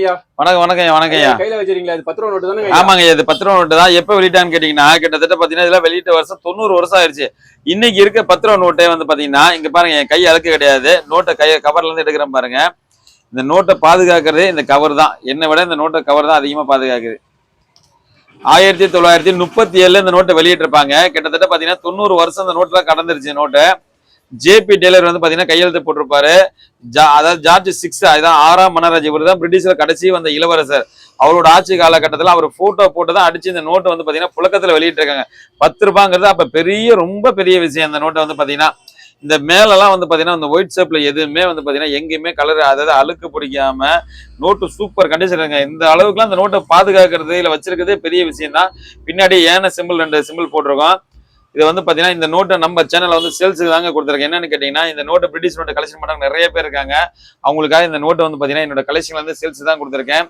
ஐயா. வணக்கம் வணக்கம் வணக்கம் ஐயா. கையில வச்சிருக்கீங்களா? இது 10 ரூபா நோட்டு தானே? ஆமாங்க, இது 10 ரூபா நோட்டு தான். எப்ப வெளியிட்டான்னு கேட்டீங்கன்னா கிட்டத்தட்ட பாத்தீங்கன்னா இதெல்லாம் வெளியிட்ட வருஷம் 90 வருஷம் ஆயிருச்சு. இன்னைக்கு இருக்க 10 ரூபா நோட்டே வந்து பாத்தீங்கன்னா இங்க பாருங்க, என் கை அழுக்கு கிடையாது. நோட்டை கவர்ல இருந்து எடுக்கிறேன் பாருங்க. இந்த நோட்டை பாதுகாக்கிறதே இந்த கவர் தான். என்னை விட இந்த நோட்டை கவர் தான் அதிகமா பாதுகாக்குது. 1937 இந்த நோட்டை வெளியிட்டிருப்பாங்க. கிட்டத்தட்ட பாத்தீங்கன்னா 90 வருஷம் இந்த நோட்டுலாம் கடந்துருச்சு. நோட்டு ஜேபி டெய்லர் வந்து பாத்தீங்கன்னா கையெழுத்து போட்டிருப்பாரு. அதாவது ஜார்ஜ் 6 அதுதான் 6ஆம் மன்னராஜ். இவர் தான் பிரிட்டிஷ்ல கடைசி வந்த இளவரசர். அவரோட ஆட்சி காலகட்டத்தில் அவர் போட்டோ போட்டு தான் அடிச்சு இந்த நோட்டை வந்து பாத்தீங்கன்னா புழக்கத்துல வெளியிட்டு இருக்காங்க. 10 ரூபாங்கிறது அப்ப ரொம்ப பெரிய விஷயம். அந்த நோட்டை வந்து பாத்தீங்கன்னா இந்த மேலெல்லாம் வந்து பாத்தீங்கன்னா இந்த ஒயிட் ஷேப்ல எதுவுமே வந்து பாத்தீங்கன்னா எங்கேயுமே கலர் அதாவது அழுக்கு பிடிக்காம நோட்டு சூப்பர் கண்டிஷன் இருங்க. இந்த அளவுக்குலாம் இந்த நோட்டை பாதுகாக்கிறது இல்ல வச்சிருக்கிறதே பெரிய விஷயம் தான். பின்னாடி ஏன சிம்பிள் 2 சிம்பிள் போட்டிருக்கோம். இது வந்து பாத்தீங்கன்னா இந்த நோட்டை நம்ம சேனல்ல வந்து சேல்ஸுக்கு தாங்க கொடுத்துருக்கேன். என்னன்னு கேட்டீங்கன்னா இந்த நோட்டை பிரிட்டிஷ் நோட்டை கலெக்ஷன் பண்றவங்க நிறைய பேர் இருக்காங்க. அவங்களுக்காக இந்த நோட்டை வந்து பாத்தீங்கன்னா என்னோட கலெக்ஷன்ல வந்து சேல்ஸ் தான் கொடுத்துருக்கேன்.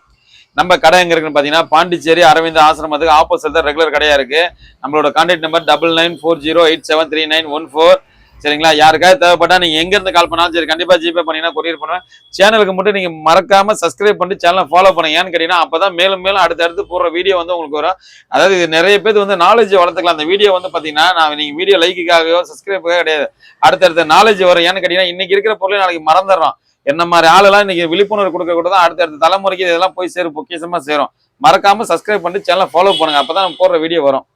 நம்ம கடை எங்க இருக்குன்னு பாத்தீங்கன்னா பாண்டிச்சேரி அரவிந்த் ஆசிரமத்துக்கு ஆப்போசிட் தான் ரெகுலர் கடையா இருக்கு. நம்மளோட கான்டாக்ட் நம்பர் 9940873914. சரிங்களா? யாருக்காவது தேவைப்பட்டா நீங்க எங்க இருந்து கால் பண்ணாலும் சரி, கண்டிப்பா ஜிபே பண்ணீங்கன்னா கொரியர் பண்ணுவேன். சேனலுக்கு மட்டும் நீங்க மறக்காம சப்ஸ்கிரைப் பண்ணி சேனலை ஃபாலோ பண்ணுங்க. ஏன்னு கேட்டீங்கன்னா அப்பதான் மேலும் மேலும் அடுத்தடுத்து போடுற வீடியோ வந்து உங்களுக்கு வரும். அதாவது இது நிறைய பேர் வந்து நாலேஜ் வளர்த்துக்கலாம். அந்த வீடியோ வந்து பாத்தீங்கன்னா நீங்க வீடியோ லைக்குக்காகவோ சப்ஸ்கிரைபுக்காக கிடையாது, அடுத்தடுத்த நாலேஜ் வரும். ஏன்னு கேட்டீங்கன்னா இன்னைக்கு இருக்கிற பொருளை நாளைக்கு மறந்துடுறோம். என்ன மாதிரி ஆளெல்லாம் இன்னைக்கு விழிப்புணர்வு கொடுக்க கூட தான் அடுத்தடுத்த தலைமுறைக்கு இதெல்லாம் போய் சேரும், பொக்கிஷமா சேரும். மறக்காம சப்ஸ்கிரைப் பண்ணி சேனலை ஃபாலோ பண்ணுங்க. அப்பதான் நம்ம போடுற வீடியோ வரும்.